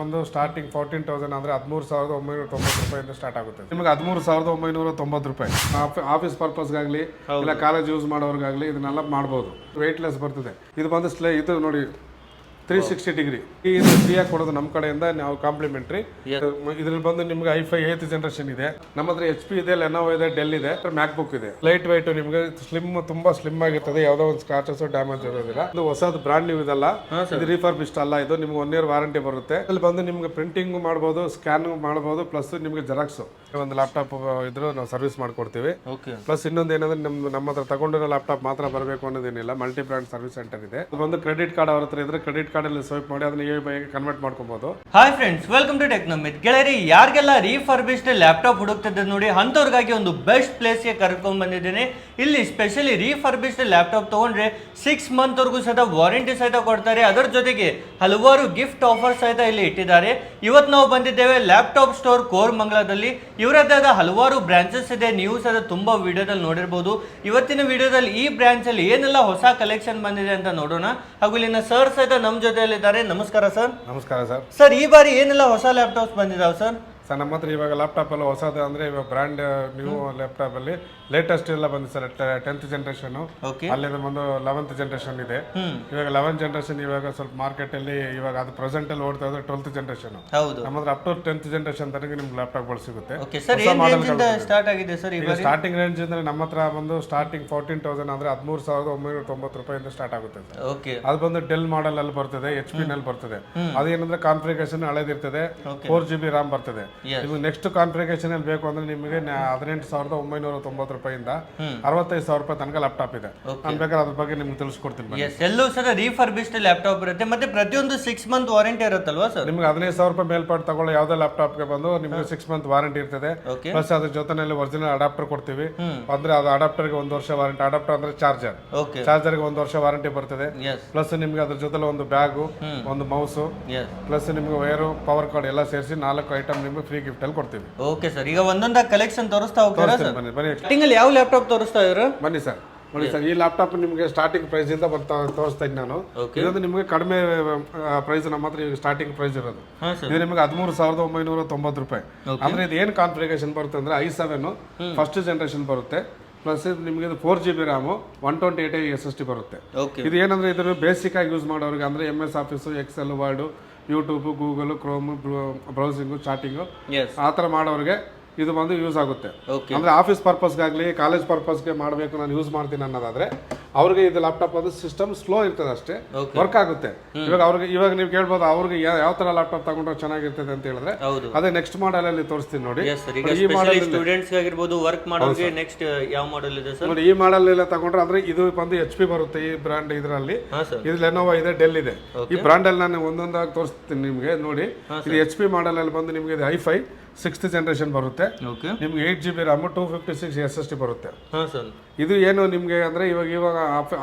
ಒಂದು ಸ್ಟಾರ್ಟಿಂಗ್ 14,000 ಅಂದರೆ 13,990 ರೂಪಾಯಿಂದ ಸ್ಟಾರ್ಟ್ ಆಗುತ್ತೆ. ನಿಮಗೆ 13,990 ರೂಪಾಯಿ ಆಫೀಸ್ ಪರ್ಪಸ್ಗಾಗಲಿ ಇಲ್ಲ ಕಾಲೇಜ್ ಯೂಸ್ ಮಾಡೋರ್ಗಾಗಲಿ ಇದನ್ನೆಲ್ಲ ಮಾಡ್ಬೋದು. ವೆಯ್ಟ್ಲೆಸ್ ಬರ್ತದೆ. ಇದು ಬಂದು ಇದು ನೋಡಿ 360 ಡಿಗ್ರಿ ಇದು ಫ್ರೀಯಾಗಿ ಕೊಡೋದು ನಮ್ಮ ಕಡೆಯಿಂದ. ನಾವು ಕಾಂಪ್ಲಿಮೆಂಟ್ರಿ ಇದ್ರಲ್ಲಿ ಬಂದು ನಿಮ್ಗೆ i5 8th ಜನರೇಷನ್ ಇದೆ. ನಮ್ಮ ಹತ್ರ HP ಇದೆ, ಲೆನೋವೋ ಇದೆ, ಡೆಲ್ ಇದೆ, ಮ್ಯಾಕ್ ಬುಕ್ ಇದೆ. ಲೈಟ್ ವೈಟ್ ನಿಮ್ಗೆ ತುಂಬಾ ಸ್ಲಿಮ್ ಆಗಿರ್ತದೆ. ಯಾವುದೋ ಒಂದು ಸ್ಕ್ರಾಚಸ್ ಡ್ಯಾಮೇಜ್ ಇರೋದಿಲ್ಲ. ಇದು ಹೊಸದು ಬ್ರಾಂಡ್ ನ್ಯೂ ಇದಲ್ಲ, ಇದು ರಿಫರ್ಬಿಶ್ಡ್ ಅಲ್ಲ. ಇದು ನಿಮ್ಗೆ 1 year ವಾರಂಟಿ ಬರುತ್ತೆ. ಇಲ್ಲಿ ಬಂದು ನಿಮ್ಗೆ ಪ್ರಿಂಟಿಂಗ್ ಮಾಡ್ಬೋದು, ಸ್ಕ್ಯಾನ್ ಮಾಡ್ಬೋದು, ಪ್ಲಸ್ ನಿಮ್ಗೆ ಜೆರಾಕ್ಸ್ ಒಂದು ಲ್ಯಾಪ್ಟಾಪ್ ಇದ್ರು ನಾವು ಸರ್ವಿಸ್ ಮಾಡ್ಕೊಡ್ತೀವಿ. ಪ್ಲಸ್ ಇನ್ನೊಂದು ಏನಂದ್ರೆ ನಮ್ಮ ಹತ್ರ ತಗೊಂಡಿರೋ ಲ್ಯಾಪ್ಟಾಪ್ ಮಾತ್ರ ಬರಬೇಕು ಅನ್ನೋದೇನಿಲ್ಲ. ಮಲ್ಟಿ ಬ್ರಾಂಡ್ ಸರ್ವಿಸ್ ಸೆಂಟರ್ ಇದೆ. ಒಂದು ಕ್ರೆಡಿಟ್ ಕಾರ್ಡ್ ಅವ್ರ ಹತ್ರ ಇದ್ರೆ ಕ್ರೆಡಿಟ್ ಕಾರ್ಡ್ ಅಲ್ಲಿ ಸ್ವೈಪ್ ಮಾಡಿ ಅದನ್ನ EMI ಕನ್ವರ್ಟ್ ಮಾಡ್ಕೊಬಹುದು. Hi friends, welcome to ಟೆಕ್ನೋಮಿತ್. ಗೆಳೆಯರಿ, ಯಾರಿಗೆಲ್ಲ ರೀಫರ್ಬಿಶ್ಡ್ ಲ್ಯಾಪ್ಟಾಪ್ ಹುಡುಕ್ತಿದ್ದೆ ನೋಡಿ ಅಂತವ್ರಿಗಾಗಿ ಒಂದು ಬೆಸ್ಟ್ ಪ್ಲೇಸ್ಗೆ ಕರ್ಕೊಂಡ್ ಬಂದಿದ್ದೀನಿ. ಇಲ್ಲಿ ಸ್ಪೆಷಲಿ ರೀಫರ್ಬಿಶ್ಡ್ ಲ್ಯಾಪ್ಟಾಪ್ ತಗೊಂಡ್ರೆ 6 month ವರೆಗೂ ಸಹಿತ ವಾರಂಟಿ ಸಹಿತ ಕೊಡ್ತಾರೆ. ಅದರ ಜೊತೆಗೆ ಹಲವಾರು ಗಿಫ್ಟ್ ಆಫರ್ ಸಹಿತ ಇಲ್ಲಿ ಇಟ್ಟಿದ್ದಾರೆ. ಇವತ್ತು ನಾವು ಬಂದಿದ್ದೇವೆ ಲ್ಯಾಪ್ಟಾಪ್ ಸ್ಟೋರ್ ಕೋರಮಂಗಲದಲ್ಲಿ. ಇವರದ್ದೇ ಆದ ಹಲವಾರು ಬ್ರಾಂಚಸ್ ಇದೆ. ನೀವು ಸಹ ತುಂಬಾ ವಿಡಿಯೋದಲ್ಲಿ ನೋಡಿರ್ಬೋದು. ಇವತ್ತಿನ ವಿಡಿಯೋದಲ್ಲಿ ಈ ಬ್ರಾಂಚ್ ಅಲ್ಲಿ ಏನೆಲ್ಲ ಹೊಸ ಕಲೆಕ್ಷನ್ ಬಂದಿದೆ ಅಂತ ನೋಡೋಣ. ಹಾಗೂ ಇಲ್ಲಿನ ಸರ್ ಸಹಿತ ನಮ್ಮ ಜೊತೆಯಲ್ಲಿದ್ದಾರೆ. ನಮಸ್ಕಾರ ಸರ್. ನಮಸ್ಕಾರ ಸರ್. ಸರ್, ಈ ಬಾರಿ ಏನೆಲ್ಲ ಹೊಸ ಲ್ಯಾಪ್ಟಾಪ್ಸ್ ಬಂದಿದಾವೆ ಸರ್? ಸರ್, ನಮ್ಮ ಹತ್ರ ಇವಾಗ ಲ್ಯಾಪ್ಟಾಪ್ ಎಲ್ಲ ಹೊಸದು ಅಂದ್ರೆ ಇವಾಗ ಬ್ರ್ಯಾಂಡ್ ನ್ಯೂ ಲ್ಯಾಪ್ಟಾಪ್ ಅಲ್ಲಿ ಲೇಟೆಸ್ಟ್ ಎಲ್ಲ ಬಂದಿದೆ ಸರ್. 10th ಜನರೇಷನ್, ಅಲ್ಲಿಂದ ಒಂದು 11th ಜನರೇಷನ್ ಇದೆ. ಇವಾಗ 11th ಜನರೇಷನ್ ಇವಾಗ ಸ್ವಲ್ಪ ಮಾರ್ಕೆಟ್ ಅಲ್ಲಿ ಇವಾಗ ಅದು ಪ್ರೆಸೆಂಟ್ ಅಲ್ಲಿ ಓಡ್ತಾ ಇದ್ರೆ 12th ಜನರೇಷನ್. ನಮ್ಮ ಹತ್ರ ಅಪ್ ಟು 10th ಜನರೇಷನ್ ತನಕ ನಿಮ್ಗೆ ಲ್ಯಾಪ್ಟಾಪ್ ಗಳು ಸಿಗುತ್ತೆ. ಸ್ಟಾರ್ಟಿಂಗ್ ರೇಂಜ್ ಅಂದ್ರೆ ನಮ್ಮ ಹತ್ರ ಬಂದು ಸ್ಟಾರ್ಟಿಂಗ್ 14,000 ಅಂದ್ರೆ 13,990 ರೂಪಾಯಿಂದ ಸ್ಟಾರ್ಟ್ ಆಗುತ್ತೆ ಸರ್. ಅದು ಬಂದು ಡೆಲ್ ಮಾಡೆಲ್ ಅಲ್ಲಿ ಬರ್ತದೆ, HP ನಲ್ಲಿ ಬರ್ತದೆ. ಅದೇನಂದ್ರೆ ಕಾನ್ಫಿಗರೇಷನ್ ಹಳೇದಿರ್ತದೆ, 4GB RAM ಬರ್ತದೆ. ನಿಮ್ಗೆ ನೆಕ್ಸ್ಟ್ ಕಾನ್ಫಿಗರೇಷನ್ ಅಲ್ಲಿ ಬೇಕು ಅಂದ್ರೆ ನಿಮಗೆ 18,990 ರೂಪಾಯಿಂದ 65,000 ರೂಪಾಯಿ ತನಕ ಲ್ಯಾಪ್ಟಾಪ್ ಇದೆ. ನಾನು ಬೇಕಾದ್ರೆ ಅದ್ರ ಬಗ್ಗೆ ನಿಮ್ಗೆ ತಿಳಿಸ್ಕೊಡ್ತೀನಿ. ಎಲ್ಲೂ ಸಹ ರೀಫರ್ಬಿಶ್ಡ್ ಲ್ಯಾಪ್ಟಾಪ್ ಇರುತ್ತೆ. ಮತ್ತೆ ಪ್ರತಿಯೊಂದು 6 month ವಾರಂಟಿ ಇರುತ್ತಲ್ವಾ ಸರ್? ನಿಮ್ಗೆ 15,000 ರೂಪಾಯಿ ಮೇಲ್ಪಟ್ಟು ತಗೊಳ್ಳೋ ಯಾವ್ದೇ ಲ್ಯಾಪ್ಟಾಪ್ಗೆ ಬಂದು ನಿಮ್ಗೆ 6 month ವಾರಂಟಿ ಇರ್ತದೆ. ಪ್ಲಸ್ ಅದ್ರ ಜೊತೆನಲ್ಲಿ ಒರಿಜಿನಲ್ ಅಡಾಪ್ಟರ್ ಕೊಡ್ತೀವಿ. ಅಂದ್ರೆ ಅದು ಅಡಾಪ್ಟರ್ಗೆ 1 ವರ್ಷ ವಾರಂಟಿ. ಅಡಾಪ್ಟರ್ ಅಂದ್ರೆ ಚಾರ್ಜರ್ಗೆ 1 ವರ್ಷ ವಾರಂಟಿ ಬರ್ತದೆ. ಪ್ಲಸ್ ನಿಮ್ಗೆ ಅದ್ರ ಜೊತೆ ಒಂದು ಬ್ಯಾಗು, ಒಂದು ಮೌಸ್, ಪ್ಲಸ್ ನಿಮ್ಗೆ ವೈರು, ಪವರ್ ಕಾರ್ಡ್ ಎಲ್ಲ ಸೇರಿಸಿ 4 ಐಟಮ್ ನಿಮ್ಗೆ ಫ್ರೀ ಗಿಫ್ಟ್ ಅಲ್ಲಿ ಕೊಡ್ತೀವಿ. ಓಕೆ ಸರ್, ಈಗ ಒಂದೊಂದಾಗಿ ಕಲೆಕ್ಷನ್ ತೋರಿಸ್ತಾ ಹೋಗ್ತೀರಾ ಸರ್? ಬನ್ನಿ. ಯಾವ ಲ್ಯಾಪ್ಟಾಪ್ ತೋರಿಸ್ತಾ ಇದ್ರು? ಬನ್ನಿ ಸರ್. ನೋಡಿ ಸರ್, ಈ ಲ್ಯಾಪ್ಟಾಪ್ ನಿಮಗೆ ಸ್ಟಾರ್ಟಿಂಗ್ ಪ್ರೈಸ್ ಇಂದ ತೋರಿಸ್ತಾ ಇದ್ದೀನಿ ನಾನು. ಇದೊಂದು ನಿಮಗೆ ಕಡಿಮೆ ಪ್ರೈಸ್. ನಮ್ಮ ಹತ್ರ ಸ್ಟಾರ್ಟಿಂಗ್ ಪ್ರೈಸ್ ಇರೋದು ಇದು ನಿಮಗೆ 13,990 ರೂಪಾಯಿ. ಅಂದ್ರೆ ಇದು ಏನ್ ಕಾನ್ಫಿಗರೇಷನ್ ಬರುತ್ತೆ ಅಂದ್ರೆ i7 ಫಸ್ಟ್ ಜನರೇಷನ್ ಬರುತ್ತೆ. ಪ್ಲಸ್ ನಿಮಗೆ 4GB RAM, 128 SSD ಬರುತ್ತೆ. ಇದು ಏನಂದ್ರೆ ಇದನ್ನು ಬೇಸಿಕ್ ಆಗಿ ಯೂಸ್ ಮಾಡೋರಿಗೆ ಅಂದ್ರೆ MS office, Excel, Word, YouTube, Google, Chrome, browsing, chatting ಆ ಥರ ಮಾಡೋರಿಗೆ ಇದು ಬಂದು ಯೂಸ್ ಆಗುತ್ತೆ. ಅಂದ್ರೆ ಆಫೀಸ್ ಪರ್ಪಸ್ಗಾಗಲಿ ಕಾಲೇಜ್ ಪರ್ಪಸ್ಗೆ ಮಾಡಬೇಕು, ನಾನು ಯೂಸ್ ಮಾಡ್ತೀನಿ ಅನ್ನೋದಾದ್ರೆ ಅವ್ರಿಗೆ ಇದು ಲ್ಯಾಪ್ಟಾಪ್ ಅದು ಸಿಸ್ಟಮ್ ಸ್ಲೋ ಇರ್ತದೆ ಅಷ್ಟೇ, ವರ್ಕ್ ಆಗುತ್ತೆ. ಇವಾಗ ನೀವು ಕೇಳ್ಬೋದು ಅವ್ರಿಗೆ ಯಾವ ತರ ಲ್ಯಾಪ್ಟಾಪ್ ತಗೊಂಡ್ರೆ ಚೆನ್ನಾಗಿರ್ತದೆ ಅಂತ ಹೇಳಿದ್ರೆ ಅದೇ ನೆಕ್ಸ್ಟ್ ಮಾಡೆಲ್ ಅಲ್ಲಿ ತೋರಿಸ್ತೀನಿ ನೋಡಿ. ಈ ಮಾಡೆಲ್ ಸ್ಟೂಡೆಂಟ್ಸ್ ಆಗಿರಬಹುದು, ವರ್ಕ್ ಮಾಡೋರಿಗೆ ನೆಕ್ಸ್ಟ್ ಯಾವ ಮಾಡೆಲ್ ಇದೆ ಸರ್? ನೋಡಿ, ಈ ಮಾಡೆಲ್ ಎಲ್ಲ ತಗೊಂಡ್ರೆ ಅಂದ್ರೆ ಇದು ಬಂದು HP ಬರುತ್ತೆ. ಈ ಬ್ರಾಂಡ್ ಇದರಲ್ಲಿ ಇದು ಲೆನೋವೋ ಇದೆ, ಡೆಲ್ ಇದೆ. ಈ ಬ್ರಾಂಡ್ ಅಲ್ಲಿ ನಾನು ಒಂದೊಂದಾಗಿ ತೋರಿಸ್ತೀನಿ ನಿಮ್ಗೆ. ನೋಡಿ, ಇದು HP ಮಾಡೆಲ್ ಅಲ್ಲಿ ಬಂದು ನಿಮ್ಗೆ i5 6th ಜನರೇಷನ್ ಬರುತ್ತೆ. ನಿಮ್ಗೆ 8GB RAM, 256 SSD ಬರುತ್ತೆ. ಇದು ಏನು ನಿಮ್ಗೆ ಅಂದ್ರೆ ಇವಾಗ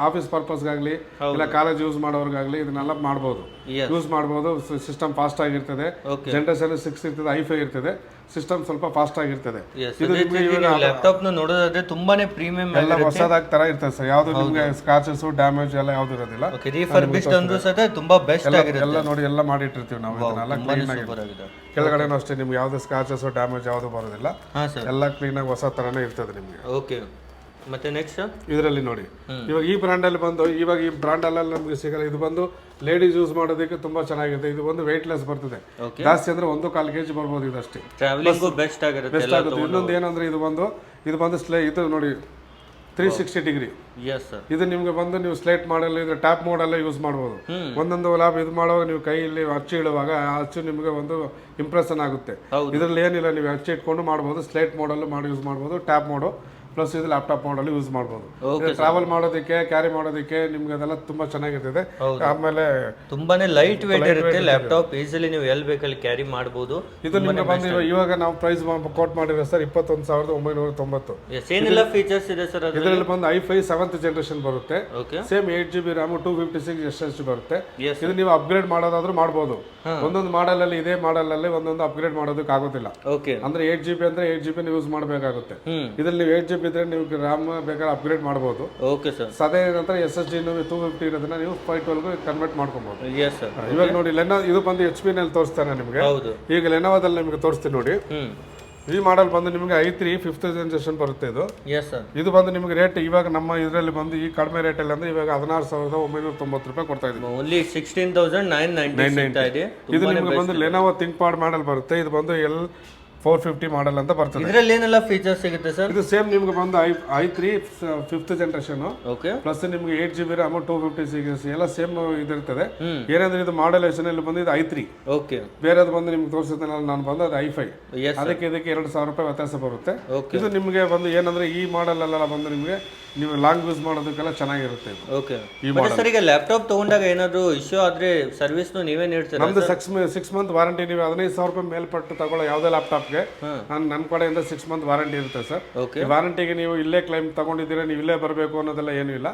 ಆಫೀಸ್ ಪರ್ಪಸ್ಗಾಗ್ಲಿ ಇಲ್ಲ ಕಾಲೇಜ್ ಯೂಸ್ ಮಾಡೋರ್ಗಾಗ್ಲಿ ಇದನ್ನೆಲ್ಲ ಮಾಡ್ಬೋದು, ಯೂಸ್ ಮಾಡ್ಬೋದು. ಸಿಸ್ಟಮ್ ಫಾಸ್ಟ್ ಆಗಿರ್ತದೆ. ಜನರೇಷನ್ 6 ಇರ್ತದೆ, i5 ಇರ್ತದೆ. ಸಿಸ್ಟಮ್ ಸ್ವಲ್ಪ ಫಾಸ್ಟ್ ಆಗಿರ್ತದೆ. ಇದು ನಿಮ್ಗೆ ಲ್ಯಾಪ್ಟಾಪ್ ನೋಡೋದಾದ್ರೆ ತುಂಬಾನೇ ಪ್ರೀಮಿಯಂ ಎಲ್ಲ ಹೊಸದಾಗಿ ತರ ಇರ್ತದೆ ಸರ್. ಯಾವ್ದು ನಿಮ್ಗೆ ಸ್ಕ್ರಾಚಸ್ ಡ್ಯಾಮೇಜ್ ಎಲ್ಲ ಯಾವ್ದು ಇರೋದಿಲ್ಲ. ರೀಫರ್ಬಿಶ್ಡ್ ಅಂದ್ರೂ ಸಹ ತುಂಬಾ ಬೆಸ್ಟ್ ಆಗಿರುತ್ತೆ. ಎಲ್ಲ ನೋಡಿ, ಎಲ್ಲ ಮಾಡಿಟ್ಟಿರ್ತೀವಿ ನಾವು. ಇದನ್ನೆಲ್ಲ ಕ್ಲೀನ್ ಆಗಿ ಕೆಳಗಡೆನೂ ಅಷ್ಟೇ ನಿಮ್ಗೆ ಯಾವ್ದು ಸ್ಕ್ರಾಚಸ್ ಡ್ಯಾಮೇಜ್ ಯಾವ್ದು ಬರೋದಿಲ್ಲ. ಎಲ್ಲ ಕ್ಲೀನ್ ಆಗಿ ಹೊಸ ತರನೇ ಇರ್ತದೆ ನಿಮ್ಗೆ. ಓಕೆ, ಮತ್ತೆ ನೆಕ್ಸ್ಟ್ ಇದರಲ್ಲಿ ನೋಡಿ, ಇವಾಗ ಈ ಬ್ರಾಂಡ್ ಅಲ್ಲಿ ಬಂದು ಇವಾಗ ಈ ಬ್ರಾಂಡ್ ಅಲ್ಲಿ ನಮ್ಗೆ ಸಿಗಲ್ಲ. ಇದು ಬಂದು ಲೇಡೀಸ್ ಯೂಸ್ ಮಾಡೋದಕ್ಕೆ ತುಂಬಾ ಚೆನ್ನಾಗಿದೆ. ಇದು ಒಂದು ವೆಯ್ಟ್ಲೆಸ್ ಬರ್ತದೆ. ಜಾಸ್ತಿ ಅಂದ್ರೆ 1.25 kg ಬರ್ಬೋದು. ಇದಷ್ಟೇ ಬೆಸ್ಟ್ ಆಗುತ್ತೆ. ಇನ್ನೊಂದು ಏನಂದ್ರೆ ಇದು ಬಂದು ಇದು ನೋಡಿ 360 ಡಿಗ್ರಿ. ಇದು ನಿಮ್ಗೆ ಬಂದು ನೀವು ಸ್ಲೇಟ್ ಮಾಡಲ್ಲ, ಇದು ಟ್ಯಾಪ್ ಮೋಡಲ್ಲೇ ಯೂಸ್ ಮಾಡ್ಬೋದು. ಒಂದೊಂದು ಲ್ಯಾಬ್ ಇದು ಮಾಡುವಾಗ ನೀವು ಕೈಯಲ್ಲಿ ಅಚ್ಚು ಇಡುವಾಗ ಆ ಅಚ್ಚು ನಿಮ್ಗೆ ಒಂದು ಇಂಪ್ರೆಷನ್ ಆಗುತ್ತೆ. ಇದರಲ್ಲಿ ಏನಿಲ್ಲ, ನೀವು ಅಚ್ಚು ಇಟ್ಕೊಂಡು ಮಾಡ್ಬೋದು. ಸ್ಲೇಟ್ ಮೋಡಲ್ಲೂ ಮಾಡಿ ಯೂಸ್ ಮಾಡ್ಬೋದು, ಟ್ಯಾಪ್ ಮೋಡು ಪ್ಲಸ್ ಇದು ಲ್ಯಾಪ್ಟಾಪ್ ಮಾಡಲು ಯೂಸ್ ಮಾಡ್ಬೋದು. ಟ್ರಾವೆಲ್ ಮಾಡೋದಕ್ಕೆ, ಕ್ಯಾರಿ ಮಾಡೋದಕ್ಕೆ ನಿಮ್ಗೆ ಅದೆಲ್ಲ ತುಂಬಾ ಚೆನ್ನಾಗಿರ್ತದೆ. ಆಮೇಲೆ ತುಂಬಾನೇ ಲೈಟ್ ವೇಟ್ ಇರುತ್ತೆ ಲ್ಯಾಪ್ಟಾಪ್. ಈಸಿಲಿ ನೀವು ಎಲ್ಲಿ ಬೇಕಲ್ಲಿ ಕ್ಯಾರಿ ಮಾಡಬಹುದು. ಇದು ನಿಮ್ಗೆ ಬಂದು ಇವಾಗ ನಾವು ಪ್ರೈಸ್ ಕೋಟ್ ಮಾಡಿರೋ ಸರ್ 21,990. ಏನೆಲ್ಲ ಫೀಚರ್ಸ್ ಇದೆ ಸರ್ ಇದರಲ್ಲಿ ಬಂದು i5 7th ಜನರೇಷನ್ ಬರುತ್ತೆ. ಸೇಮ್ 8GB RAM, 256 SSD ಬರುತ್ತೆ. ಇದು ನೀವು ಅಪ್ಗ್ರೇಡ್ ಮಾಡೋದಾದ್ರೂ ಮಾಡ್ಬೋದು. ಒಂದೊಂದು ಮಾಡೆಲ್ ಅಲ್ಲಿ ಇದೇ ಮಾಡೆಲ್ ಅಲ್ಲಿ ಒಂದೊಂದು ಅಪ್ಗ್ರೇಡ್ ಮಾಡೋದಕ್ಕೆ ಆಗೋದಿಲ್ಲ. ಅಂದ್ರೆ 8GB ಅಂದ್ರೆ 8GB ಯೂಸ್ ಮಾಡಬೇಕಾಗುತ್ತೆ. ಇದ್ರಲ್ಲಿ ನೀವು 8GB ಇದ್ರೆ ನೀವು RAM ಬೇಕಾದ್ರೆ ಅಪ್ಗ್ರೇಡ್ ಮಾಡ್ಬೋದು. Okay sir. ಅದೇ ನಂತರ SSD 250 ಇರೋದನ್ನ ನೀವು 512 ಕನ್ವರ್ಟ್ ಮಾಡ್ಕೊಬೋದು. Yes sir. ಇವಾಗ ನೋಡಿ ಇದು ಬಂದು HP ನಲ್ಲಿ ತೋರಿಸ್ತಾನೆ ನಿಮಗೆ. ಹೌದು. ಈಗ ಲೆನೋವಾದಲ್ಲಿ ನಿಮಗೆ ತೋರಿಸ್ತೀನಿ ನೋಡಿ. ಈ ಮಾಡೆಲ್ ಬಂದು ನಿಮಗೆ i3 5th ಜನರೇಷನ್ ಬರುತ್ತೆ ಇದು. Yes sir. ಇದು ಬಂದು ನಿಮಗೆ ರೇಟ್ ಇವಾಗ ನಮ್ಮ ಇದರಲ್ಲಿ ಬಂದು ಈ ಕಡಿಮೆ ರೇಟಲ್ಲಿ ಅಂದ್ರೆ ಇವಾಗ 16,990 ರೂಪಾಯಿ ಕೊಡ್ತಾ ಇದ್ದೀವಿ. ಓನ್ಲಿ 16,990 ಇದೆ. ಇದು ನಿಮಗೆ ಬಂದು ಲೆನೋವಾ ಥಿಂಕ್ಪಾಡ್ ಮಾಡೆಲ್ ಬರುತ್ತೆ. ಇದು ಬಂದು L450 ಮಾಡೆಲ್ ಅಂತ ಬರ್ತದೆ. ಇದರಲ್ಲಿ ಏನೆಲ್ಲ ಫೀಚರ್ಸ್ ಸಿಗುತ್ತೆ ಸರ್? ಇದು ಸೇಮ್ ನಿಮ್ಗೆ ಬಂದು i3 5th generation okay plus ನಿಮ್ಗೆ 8GB RAM 256 ಎಲ್ಲ ಸೇಮ್ ಇದಿರ್ತದೆ. ಏನಂದ್ರೆ ಇದು ಮಾಡೆಲೇಷನ್ ಅಲ್ಲಿ ಬಂದು ಇದು i3. ಓಕೆ. ಬೇರೆದು ಬಂದು ನಿಮ್ಗೆ ತೋರಿಸುತ್ತೆ ನಾನು ಬಂದು ಅದು i5. ಎಸ್. ಅದಕ್ಕೆ ಇದಕ್ಕೆ 2,000 ರೂಪಾಯಿ ವ್ಯತ್ಯಾಸ ಬರುತ್ತೆ. ಓಕೆ. ಇದು ನಿಮಗೆ ಬಂದು ಏನಂದ್ರೆ ಈ ಮಾಡೆಲ್ ಎಲ್ಲ ಬಂದು ನಿಮಗೆ ನೀವು ಲಾಂಗ್ ಯೂಸ್ ಮಾಡೋದಕ್ಕೆಲ್ಲ ಚೆನ್ನಾಗಿರುತ್ತೆ. ಓಕೆ. ಸರ್ ಈಗ ಲ್ಯಾಪ್ಟಾಪ್ ತಗೊಂಡಾಗ ಏನಾದ್ರು ಇಶ್ಯೂ ಆದ್ರೆ ಸರ್ವಿಸ್ ನೀವೇ ನೀಡ್ತೀರಾ? ನಮ್ದು 6 ಮಂತ್ ವಾರಂಟಿ. ನೀವು 15,000 ರೂಪಾಯಿ ಮೇಲ್ಪಟ್ಟು ತಗೊಳ್ಳೋ ಯಾವುದೇ ಲ್ಯಾಪ್ಟಾಪ್ಗೆ ನನ್ನ ಕಡೆಯಿಂದ 6 ಮಂತ್ ವಾರಂಟಿ ಇರುತ್ತೆ ಸರ್. ಈ ವಾರಂಟಿಗೆ ನೀವು ಇಲ್ಲೇ ಕ್ಲೈಮ್ ತಗೊಂಡಿದ್ದೀರಾ, ನೀವು ಇಲ್ಲೇ ಬರಬೇಕು ಅನ್ನೋದೆಲ್ಲ ಏನೂ ಇಲ್ಲ.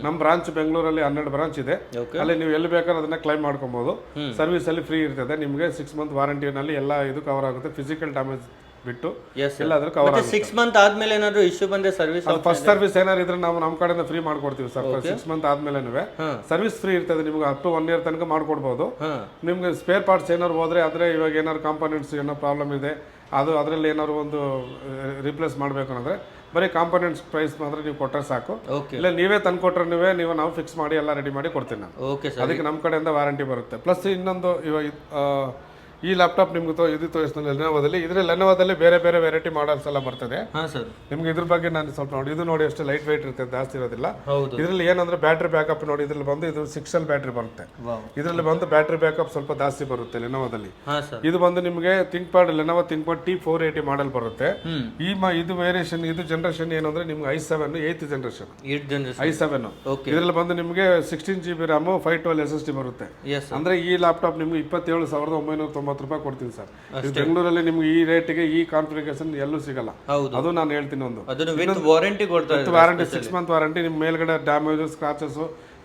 ನಮ್ಮ ಬ್ರಾಂಚ್ ಬೆಂಗಳೂರಲ್ಲಿ 12 ಬ್ರಾಂಚ್ ಇದೆ. ಅಲ್ಲಿ ನೀವು ಎಲ್ಲಿ ಬೇಕಾದ್ರೆ ಅದನ್ನ ಕ್ಲೈಮ್ ಮಾಡ್ಕೊಬಹುದು. ಸರ್ವಿಸ್ ಅಲ್ಲಿ ಫ್ರೀ ಇರ್ತದೆ. ನಿಮಗೆ 6 ಮಂತ್ ವಾರಂಟಿನಲ್ಲಿ ಎಲ್ಲ ಇದು ಕವರ್ ಆಗುತ್ತೆ. ಫಿಸಿಕಲ್ ಡ್ಯಾಮೇಜ್ ಬಿಟ್ಟು ಎಲ್ಲಾದ್ರೂ ಕವರ್ ಆಗುತ್ತೆ. 6 ಮಂತ್ ಆದ್ಮೇಲೆ ಏನಾದ್ರು ಇಶ್ಯೂ ಬಂದ್ರೆ ಸರ್ವಿಸ್ ಫಸ್ಟ್ ಸರ್ವಿಸ್ ಏನಾದ್ರು ಇದ್ರೆ ನಾವು ನಮ್ಮ ಕಡೆಯಿಂದ ಫ್ರೀ ಮಾಡ್ಕೊಡ್ತೀವಿ ಸರ್. 6 ಮಂತ್ ಆದ್ಮೇಲೆ ಸರ್ವಿಸ್ ಫ್ರೀ ಇರ್ತದೆ. ನಿಮ್ಗೆ ಅಪ್ ಟು 1 ಇಯರ್ ತನಕ ಮಾಡ್ಕೊಡ್ಬೋದು. ನಿಮ್ಗೆ ಸ್ಪೇರ್ ಪಾರ್ಟ್ಸ್ ಏನಾದ್ರು ಹೋದ್ರೆ ಆದ್ರೆ ಇವಾಗ ಏನಾದ್ರು ಕಾಂಪೋನೆಂಟ್ಸ್ ಏನೋ ಪ್ರಾಬ್ಲಮ್ ಇದೆ, ಅದು ಅದರಲ್ಲಿ ಏನಾದ್ರು ಒಂದು ರಿಪ್ಲೇಸ್ ಮಾಡಬೇಕು ಅಂದ್ರೆ ಬರೀ ಕಾಂಪೋನೆಂಟ್ಸ್ ಪ್ರೈಸ್ ಮಾತ್ರ ನೀವು ಕೊಟ್ಟರೆ ಸಾಕು. ಇಲ್ಲ ನೀವೇ ತಂದು ಕೊಟ್ಟರೆ ನಾವು ಫಿಕ್ಸ್ ಮಾಡಿ ಎಲ್ಲ ರೆಡಿ ಮಾಡಿ ಕೊಡ್ತೀನಿ ನಾನು. ಅದಕ್ಕೆ ನಮ್ಮ ಕಡೆಯಿಂದ ವಾರಂಟಿ ಬರುತ್ತೆ. ಪ್ಲಸ್ ಇನ್ನೊಂದು ಇವಾಗ ಈ ಲ್ಯಾಪ್ಟಾಪ್ ನಿಮ್ಗೆ ಇದು ತೋರಿಸ್ತೀನಿ ಲೆನೋವಾದಲ್ಲಿ. ಲೆನೋವಾದಲ್ಲಿ ಬೇರೆ ಬೇರೆ ವೆರೈಟಿ ಮಾಡಲ್ಸ್ ಎಲ್ಲ ಬರ್ತದೆ. ನಿಮ್ಗೆ ಇದ್ರ ಬಗ್ಗೆ ನಾನು ಸ್ವಲ್ಪ ನೋಡಿ. ಇದು ನೋಡಿ ಅಷ್ಟು ಲೈಟ್ ವೆಯ್ಟ್ ಇರ್ತದೆ, ಜಾಸ್ತಿ ಇರೋದಿಲ್ಲ. ಇದರಲ್ಲಿ ಏನಂದ್ರೆ ಬ್ಯಾಟ್ರಿ ಬ್ಯಾಕಪ್ ನೋಡಿ. ಇದ್ರಲ್ಲಿ ಬಂದು ಇದು 6L ಬ್ಯಾಟ್ರಿ ಬರುತ್ತೆ. ಇದರಲ್ಲಿ ಬಂದು ಬ್ಯಾಟ್ರಿ ಬ್ಯಾಕಪ್ ಸ್ವಲ್ಪ ಜಾಸ್ತಿ ಬರುತ್ತೆ ಲೆನೋವಾದಲ್ಲಿ. ಇದು ಬಂದು ನಿಮಗೆ ಲೆನೋವಾ ಥಿಂಕ್ಪಾಡ್ T480 ಮಾಡೆಲ್ ಬರುತ್ತೆ. ಇದು ವೇರಿಯೇಷನ್ ಇದು ಜನರೇಷನ್ ಏನಂದ್ರೆ ನಿಮ್ಗೆ i7 8th ಜನರೇಷನ್ i7. ಇದರಲ್ಲಿ ಬಂದು ನಿಮಗೆ 16GB RAM 512 SSD ಬರುತ್ತೆ. ಅಂದ್ರೆ ಈ ಲ್ಯಾಪ್ಟಾಪ್ ನಿಮ್ಗೆ 27,990 ರೂಪಾಯಿ ಕೊಡ್ತೀನಿ ಸರ್. ಬೆಂಗಳೂರಲ್ಲಿ ನಿಮ್ಗೆ ಈ ರೇಟ್ಗೆ ಈ ಕಾನ್ಫಿಗರೇಷನ್ ಎಲ್ಲೂ ಸಿಗಲ್ಲ. ಅದು ನಾನು ಹೇಳ್ತೀನಿ. Warranty warranty 6 month warranty. ನಿಮ್ ಮೇಲ್ಗಡೆ ಡ್ಯಾಮೇಜ್ ಸ್ಕ್ರಾಚಸ್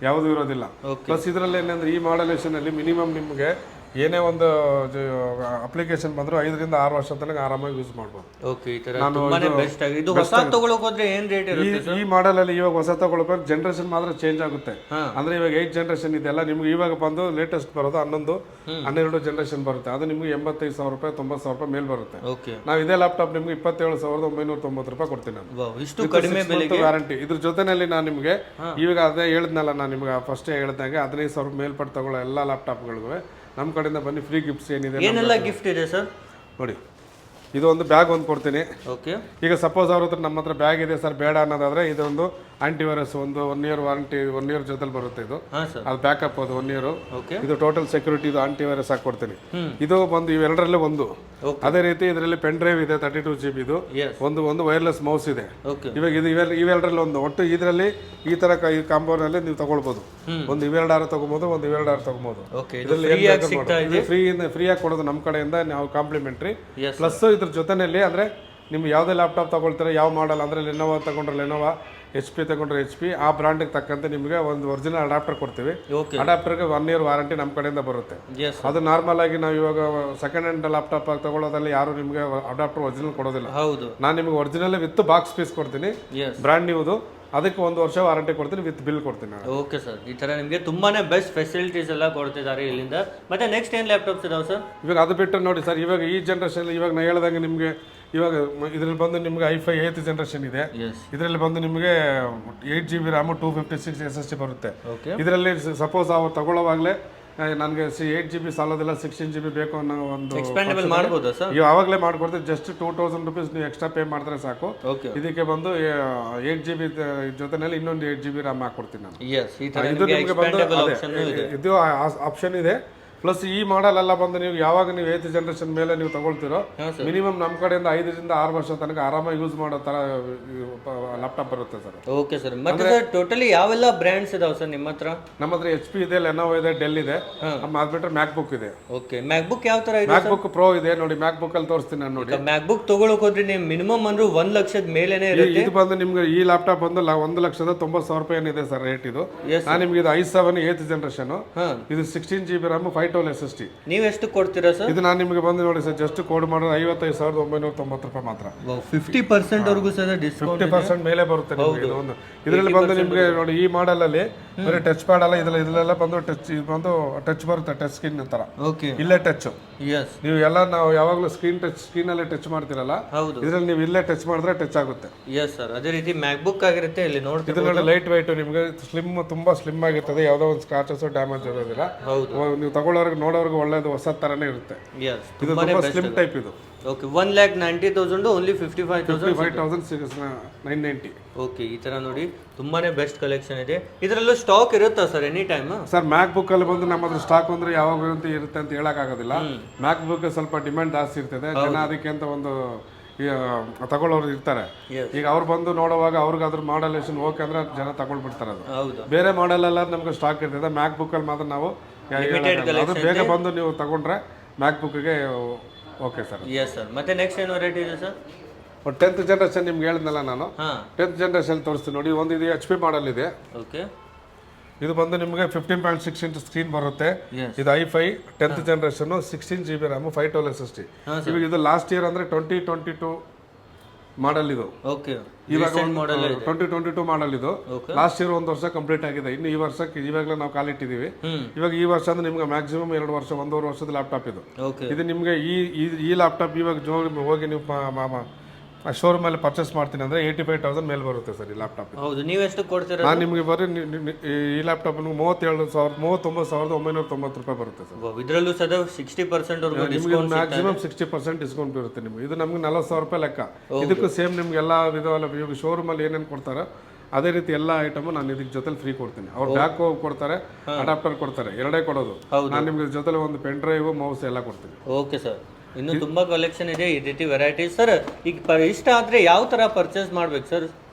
ಯಾವುದು ಇರೋದಿಲ್ಲ. ಪ್ಲಸ್ ಇದರಲ್ಲಿ ಏನಂದ್ರೆ ಈ ಮಾಡೆಲೇಷನ್ ಅಲ್ಲಿ ಮಿನಿಮಮ್ ನಿಮ್ಗೆ ಏನೇ ಒಂದು ಅಪ್ಲಿಕೇಶನ್ ಬಂದ್ರು 5 ರಿಂದ 6 ವರ್ಷ ತನಕ ಆರಾಮಾಗಿ ಯೂಸ್ ಮಾಡಬಹುದು. ಈ ಮಾಡೆಲ್ ಅಲ್ಲಿ ಇವಾಗ ಹೊಸ ತಗೊಳ್ಬೇಕು ಜನರೇಷನ್ ಮಾತ್ರ ಚೇಂಜ್ ಆಗುತ್ತೆ. ಅಂದ್ರೆ ಇವಾಗ 8 ಜನರೇಷನ್ ಇದೆಲ್ಲ ನಿಮ್ಗೆ ಇವಾಗ ಬಂದು ಲೇಟೆಸ್ಟ್ ಬರೋದು 11, 12 ಜನರೇಷನ್ ಬರುತ್ತೆ. ಅದು ನಿಮ್ಗೆ 85,000 ರೂಪಾಯಿ 90,000 ರೂಪಾಯಿ ಮೇಲ್ ಬರುತ್ತೆ. ನಾವು ಇದೇ ಲ್ಯಾಪ್ಟಾಪ್ ನಿಮ್ಗೆ 27,990 ರೂಪಾಯಿ ಕೊಡ್ತೀನಿ ನಾನು. ವಾರಂಟಿ ಇದ್ರ ಜೊತೆನಲ್ಲಿ ನಾನು ನಿಮ್ಗೆ ಇವಾಗ ಅದೇ ಹೇಳಿದ್ನಲ್ಲ, ನಾನು ನಿಮ್ಗೆ ಫಸ್ಟ್ ಹೇಳಿದಾಗ 15,000 ಮೇಲ್ಪಟ್ಟು ತಗೊಳ್ಳೋ ಎಲ್ಲಾ ಲ್ಯಾಪ್ಟಾಪ್ಗಳಿಗೂ ನಮ್ಮ ಕಡೆಯಿಂದ ಬನ್ನಿ ಫ್ರೀ ಗಿಫ್ಟ್ಸ್ ಏನೆಲ್ಲ ಗಿಫ್ಟ್ ಇದೆ ಸರ್ ನೋಡಿ. ಇದು ಒಂದು ಬ್ಯಾಗ್ ಒಂದು ಕೊಡ್ತೀನಿ. ಓಕೆ. ಈಗ ಸಪೋಸ್ ಅವ್ರ ಹತ್ರ ನಮ್ಮ ಹತ್ರ ಬ್ಯಾಗ್ ಇದೆ ಸರ್ ಬೇಡ ಅನ್ನೋದಾದ್ರೆ ಇದೊಂದು ಆಂಟಿವೈರಸ್ ಒಂದು 1 ಇಯರ್ ವಾರಂಟಿ 1 ಇಯರ್ ಜೊತೆಲಿ ಬರುತ್ತೆ. ಇದು ಅದು ಬ್ಯಾಕಪ್ ಅದು 1 ಇಯರ್. ಇದು ಟೋಟಲ್ ಸೆಕ್ಯೂರಿಟಿ. ಇದು ಆಂಟಿವೈರಸ್ ಹಾಕಿ ಕೊಡ್ತೀನಿ. ಇದು ಬಂದು ಇವೆರಡರಲ್ಲೇ ಒಂದು. ಅದೇ ರೀತಿ ಇದರಲ್ಲಿ ಪೆನ್ ಡ್ರೈವ್ ಇದೆ 32GB. ಇದು ಒಂದು ವೈರ್ಲೆಸ್ ಮೌಸ್ ಇದೆ. ಇವಾಗ ಇವೆರಡರಲ್ಲಿ ಒಂದು ಒಟ್ಟು ಇದರಲ್ಲಿ ಈ ತರ ಕಾಂಬೋನ್ ಅಲ್ಲಿ ನೀವು ತಗೊಳ್ಬಹುದು. ಒಂದು ಇವೆರಡಾರು ತಗೋಬಹುದು, ಒಂದು ಇವೆರಡಾರು ತಗೋಬಹುದು. ಫ್ರೀಯಾಗಿ ಕೊಡೋದು ನಮ್ಮ ಕಡೆಯಿಂದ ನಾವು ಕಾಂಪ್ಲಿಮೆಂಟ್ರಿ. ಪ್ಲಸ್ ಇದ್ರ ಜೊತೆನಲ್ಲಿ ಅಂದ್ರೆ ನಿಮ್ಗೆ ಯಾವುದೇ ಲ್ಯಾಪ್ಟಾಪ್ ತಗೊಳ್ತಾರೆ ಯಾವ ಮಾಡಲ್ ಅಂದ್ರೆ ಲೆನೋವಾ ತಗೊಂಡ್ರೆ ಲೆನೋವಾ, HP ತಗೊಂಡ್ರೆ HP, ಆ ಬ್ರಾಂಡ್ಗೆ ತಕ್ಕಂತೆ ನಿಮಗೆ ಒಂದು ಒರಿಜಿನಲ್ ಅಡಾಪ್ಟರ್ ಕೊಡ್ತೀವಿ. ಅಡಾಪ್ಟರ್ಗೆ 1 ಇಯರ್ ವಾರಂಟಿ ನಮ್ಮ ಕಡೆಯಿಂದ ಬರುತ್ತೆ. ಅದು ನಾರ್ಮಲ್ ಆಗಿ ನಾವು ಇವಾಗ ಸೆಕೆಂಡ್ ಹ್ಯಾಂಡ್ ಲ್ಯಾಪ್ಟಾಪ್ ತಗೊಳ್ಳೋದ್ರಲ್ಲಿ ಯಾರು ನಿಮಗೆ ಅಡಾಪ್ಟರ್ ಒರಿಜಿನಲ್ ಕೊಡೋದಿಲ್ಲ. ನಾನು ನಿಮಗೆ ಒರಿಜಿನಲ್ ವಿತ್ ಬಾಕ್ಸ್ ಪೀಸ್ ಕೊಡ್ತೀನಿ, ಬ್ರಾಂಡ್ ನ್ಯೂದು. ಅದಕ್ಕೆ 1 ವರ್ಷ ವಾರಂಟಿ ಕೊಡ್ತೀನಿ ವಿತ್ ಬಿಲ್ ಕೊಡ್ತೀನಿ. Okay sir. ಈ ತರ ನಿಮಗೆ ತುಂಬಾನೇ ಬೆಸ್ಟ್ ಫೆಸಿಲಿಟೀಸ್ ಎಲ್ಲ ಕೊಡ್ತಿದ್ದಾರೆ ಇಲ್ಲಿಂದ. ಮತ್ತೆ ನೆಕ್ಸ್ಟ್ ಏನು ಲ್ಯಾಪ್ಟಾಪ್ಸ್ ಇದಾವೆ ಸರ್? ಇವಾಗ ಅದು ಬಿಟ್ಟು ನೋಡಿ ಸರ್, ಇವಾಗ ಈ ಜನರೇಷನ್ ಇವಾಗ ನಾನು ಹೇಳ್ದಂಗೆ ನಿಮಗೆ ಇವಾಗ ಇದ್ರಲ್ಲಿ ಬಂದು ನಿಮ್ಗೆ i5 8th ಜನರೇಷನ್ ಇದೆ. ಇದರಲ್ಲಿ ಬಂದು ನಿಮಗೆ 8GB RAM 256 SSD ಬರುತ್ತೆ. ಇದರಲ್ಲಿ ಸಪೋಸ್ ಅವ್ರು ತಗೊಳ್ಳೋವಾಗಲೇ ನನಗೆ 8GB ಸಾಲೋದಿಲ್ಲ 16GB ಬೇಕು ಅನ್ನೋ ಒಂದು ಎಕ್ಸ್ಪ್ಯಾಂಡಬಲ್ ಮಾಡಬಹುದು ಸರ್. ಯಾವಾಗಲೇ ಮಾಡ್ಕೊಡ್ತೀವಿ. ಜಸ್ಟ್ 2,000 ರೂಪೀಸ್ ನೀವು ಎಕ್ಸ್ಟ್ರಾ ಪೇ ಮಾಡಿದ್ರೆ ಸಾಕು. ಇದಕ್ಕೆ ಬಂದು 8GB ಜೊತೆನಲ್ಲಿ ಇನ್ನೊಂದು 8GB RAM ಹಾಕೊಡ್ತೀನಿ ನಾನು. ಇದು ನಿಮಗೆ ಬಂದು ಇದು ಆಪ್ಷನ್ ಇದೆ. ಪ್ಲಸ್ ಈ ಮಾಡೆಲ್ ಎಲ್ಲ ಬಂದು ನೀವು ಯಾವಾಗ ನೀವು 8th ಜನರೇಷನ್ ಮೇಲೆ ನೀವು ತಗೊಳ್ತಿರೋ ಮಿನಿಮಮ್ ನಮ್ಮ ಕಡೆಯಿಂದ 5 ರಿಂದ 6 ವರ್ಷ ತನಕ ಆರಾಮಾಗಿ ಯೂಸ್ ಮಾಡೋ ತರ ಲ್ಯಾಪ್ಟಾಪ್ ಬರುತ್ತೆ ಸರ್. Okay sir. ಮತ್ತೆ ಸರ್ ಟೋಟಲಿ ಯಾವೆಲ್ಲ ಬ್ರ್ಯಾಂಡ್ಸ್ ಇದಾವೆ ಸರ್ ನಿಮ್ಮ ಹತ್ರ? ನಮ್ಮ ಹತ್ರ HP ಇದೆ, ಲೆನೋವಾ ಇದೆ, ಡೆಲ್ ಇದೆ. ಅದು ಬಿಟ್ಟರೆ ಮ್ಯಾಕ್ಬುಕ್ ಇದೆ. ಓಕೆ. ಮ್ಯಾಕ್ಬುಕ್ ಯಾವ ತರ ಇದೆ? ಮ್ಯಾಕ್ಬುಕ್ ಪ್ರೋ ಇದೆ ನೋಡಿ. ಮ್ಯಾಕ್ಬುಕ್ ಅಲ್ಲಿ ತೋರಿಸ್ತೀನಿ ನಾನು ನೋಡಿ. ಮ್ಯಾಕ್ಬುಕ್ ತಗೊಳಕ್ ಹೋದ್ರೆ ನೀವು ಮಿನಿಮಮ್ ಅಂದ್ರೆ 1 ಲಕ್ಷದ ಮೇಲೇನೆ ಇರುತ್ತೆ. ಇದು ಬಂದು ನಿಮ್ಗೆ ಈ ಲ್ಯಾಪ್ಟಾಪ್ ಬಂದು 1,90,000 ರೂಪಾಯಿ ಏನಿದೆ ಸರ್ ರೇಟ್. ಇದು ನಾನು ನಿಮ್ಗೆ ಇದು i7 8th ಜನರೇಷನ್. ಇದು 16GB RAM 512 SST. ನೀವು ಎಷ್ಟು ಕೊಡ್ತೀರಾ ಸರ್? ಇದು ನಾನು ನಿಮಗೆ ಬಂದು ನೋಡಿ ಸರ್, ಜಸ್ಟ್ ಕೋಡ್ ಮಾಡೋದು 55,990 ರೂಪಾಯಿ ಮಾತ್ರ. 50% ವರೆಗೂ ಸರ್ ಡಿಸ್ಕೌಂಟ್ 50% ಮೇಲೆ ಬರುತ್ತೆ ನಿಮಗೆ. ಇದು ಒಂದು ಇದರಲ್ಲಿ ಬಂದು ನಿಮಗೆ ನೋಡಿ, ಈ ಮಾಡೆಲ್ ಅಲ್ಲಿ ಬರೀ ಟಚ್ ಪ್ಯಾಡ್ ಅಲ್ಲ, ಇದೆಲ್ಲ ಬಂದು ಟಚ್, ಇದು ಬಂದು ಟಚ್ ಬರುತ್ತೆ, ಟಚ್ ಸ್ಕ್ರೀನ್ ತರ. ಓಕೆ, ಇಲ್ಲೇ ಟಚ್. ಎಸ್, ನೀವು ಎಲ್ಲ ನಾವು ಯಾವಾಗಲೂ ಸ್ಕ್ರೀನ್ ಅಲ್ಲೇ ಟಚ್ ಮಾಡ್ತಿರಲ್ಲ, ಹೌದು, ಇದರಲ್ಲಿ ನೀವು ಇಲ್ಲೇ ಟಚ್ ಮಾಡಿದ್ರೆ ಟಚ್ ಆಗುತ್ತೆ. Yes sir. ಅದೇ ರೀತಿ ಮ್ಯಾಕ್ಬುಕ್ ಆಗಿರುತ್ತೆ, ಇಲ್ಲಿ ನೋಡ್ತೀವಿ. ಇದು ನೋಡಿ ಲೈಟ್ ವೈಟ್, ನಿಮಗೆ ತುಂಬಾ ಸ್ಲಿಮ್ ಆಗಿರ್ತದೆ, ಯಾವುದೋ ಒಂದು ಸ್ಕ್ರಾಚಸ್ ಡ್ಯಾಮೇಜ್ ಇರೋದಿಲ್ಲ. ಹೌದು, ನೀವು ತಗೊಳ್ಳೋರ್ಗೆ ನೋಡೋರ್ಗೆ ಒಳ್ಳೇದು, ಹೊಸ ತರನೇ ಇರುತ್ತೆ. ಎಸ್, ಇದು ತುಂಬಾ ಸ್ಲಿಮ್ ಟೈಪ್. ಇದು ಓಕೆ, 1,90,000 ಓನ್ಲಿ 55,990. ಓಕೆ, ಈ ತರ ನೋಡಿ ತುಂಬಾನೇ ಬೆಸ್ಟ್ ಕಲೆಕ್ಷನ್ ಇದೆ. ಇದರಲ್ಲೂ ಸ್ಟಾಕ್ ಇರುತ್ತಾ ಸರ್ ಎನಿ ಟೈಮ್? ಸರ್ ಮ್ಯಾಕ್ ಬುಕ್ ಅಲ್ಲಿ ಬಂದು ನಮ್ಮ ಹತ್ರ ಸ್ಟಾಕ್ ಅಂದ್ರೆ ಯಾವಾಗ ಇರುತ್ತೆ ಅಂತ ಹೇಳಕ್ ಆಗೋದಿಲ್ಲ. ಮ್ಯಾಕ್ ಬುಕ್ ಸ್ವಲ್ಪ ಡಿಮ್ಯಾಂಡ್ ಜಾಸ್ತಿ ಇರ್ತದೆ, ಜನ ಅದಕ್ಕೆ ಅಂತ ಒಂದು ತಗೊಳ್ಳೋರು ಇರ್ತಾರೆ. ಈಗ ಅವ್ರು ಬಂದು ನೋಡುವಾಗ ಅವ್ರಿಗೆ ಅದ್ರ ಮಾಡಲೇಷನ್ ಓಕೆ ಅಂದ್ರೆ ಜನ ತಗೊಳ್ಬಿಡ್ತಾರೆ. ಅದು ಬೇರೆ ಮಾಡೆಲ್ ಎಲ್ಲ ನಮ್ಗೆ ಸ್ಟಾಕ್ ಇರ್ತದೆ, ಮ್ಯಾಕ್ ಬುಕ್ ಅಲ್ಲಿ ಮಾತ್ರ ನಾವು ಅದು ಬೇಗ ಬಂದು ನೀವು ತಗೊಂಡ್ರೆ ಮ್ಯಾಕ್ ಬುಕ್ಗೆ ಓಕೆ ಸರ್. Yes sir. ಮತ್ತೆ ನೆಕ್ಸ್ಟ್ ಏನು ವೆರೈಟಿ ಇದೆ ಸರ್? 10th ಜನರೇಷನ್ ನಿಮ್ಗೆ ಹೇಳಿದ್ನಲ್ಲ ನಾನು, 10th ಜನರೇಷನ್ ತೋರಿಸ್ತೀನಿ ನೋಡಿ. ಒಂದು ಇದು HP ಮಾಡಲ್ ಇದೆ. ಓಕೆ, ಇದು ಬಂದು ನಿಮಗೆ 15.6 ಇಂಚ್ ಸ್ಕ್ರೀನ್ ಬರುತ್ತೆ. ಇದು i5 10th generation, 16 GB RAM, 512 SSD. ಇವಾಗ ಇದು ಲಾಸ್ಟ್ ಇಯರ್ ಅಂದ್ರೆ 2022 ಮಾಡಲ್ ಇದು. ಓಕೆ, ಇವಾಗ 2022 ಮಾಡಲ್ ಇದು. ಲಾಸ್ಟ್ ಇಯರ್ 1 ವರ್ಷ ಕಂಪ್ಲೀಟ್ ಆಗಿದೆ, ಇನ್ನು ಈ ವರ್ಷಕ್ಕೆ ಇವಾಗಲೇ ನಾವು ಕಾಲಿಟ್ಟಿದೀವಿ. ಇವಾಗ ಈ ವರ್ಷ ಅಂದ್ರೆ ನಿಮ್ಗೆ ಮ್ಯಾಕ್ಸಿಮಮ್ 2 ವರ್ಷ 1.5 ವರ್ಷದ ಲ್ಯಾಪ್ಟಾಪ್ ಇದು. ಇದು ನಿಮ್ಗೆ ಈ ಲ್ಯಾಪ್ಟಾಪ್ ಇವಾಗ ಹೋಗಿ ನೀವು ಶೋರೂಮ್ ಅಲ್ಲಿ ಪರ್ಚೇಸ್ ಮಾಡ್ತೀನಿ ಅಂದ್ರೆ 85,000 ಮೇಲೆ ಬರುತ್ತೆ ಸರ್ ಈ ಲ್ಯಾಪ್ಟಾಪ್. ಹೌದು, ನೀವು ಎಷ್ಟು ಕೊಡ್ತೀರಾ? ನಾನು ನಿಮಗೆ ಬರೀ ಈ ಲ್ಯಾಪ್ಟಾಪ್ 39,990 ರೂಪಾಯಿ ಬರುತ್ತೆ ಸರ್. ಇದರಲ್ಲೂ ಸದ 60% ವರೆಗೂ ಡಿಸ್ಕೌಂಟ್, ಮ್ಯಾಕ್ಸಿಮಮ್ 60% ಡಿಸ್ಕೌಂಟ್ ಇರುತ್ತೆ ನಿಮಗೆ. ಇದು ನಮ್ಗೆ 40,000 ರೂಪಾಯಿ ಲೆಕ್ಕ. ಇದಕ್ಕೂ ಸೇಮ್ ನಿಮ್ಗೆ ಎಲ್ಲ ವಿಧವಲ್ಲ, ಇವಾಗ ಶೋರೂಮ್ ಅಲ್ಲಿ ಏನೇನು ಕೊಡ್ತಾರೆ ಅದೇ ರೀತಿ ಎಲ್ಲ ಐಟಮ್ ನಾನು ಇದಕ್ಕೆ ಜೊತೆಲಿ ಫ್ರೀ ಕೊಡ್ತೀನಿ. ಅವ್ರು ಬ್ಯಾಕ್ ಕೊಡ್ತಾರೆ, ಅಡಾಪ್ಟರ್ ಕೊಡ್ತಾರೆ, ಎರಡೇ ಕೊಡೋದು. ನಾನು ನಿಮ್ಗೆ ಜೊತೆಲಿ ಒಂದು ಪೆನ್ ಡ್ರೈವ್, ಮೌಸ್ ಎಲ್ಲ ಕೊಡ್ತೀನಿ. Okay sir. ಇನ್ನು ತುಂಬಾ ಕಲೆಕ್ಷನ್ ಇದೆ ಈ ರೀತಿ ವೆರೈಟೀಸ್. ಸರ್, ಈಗ ಇಷ್ಟ ಆದ್ರೆ ಯಾವ ತರ ಪರ್ಚೇಸ್ ಮಾಡ್ಬೇಕು ಸರ್?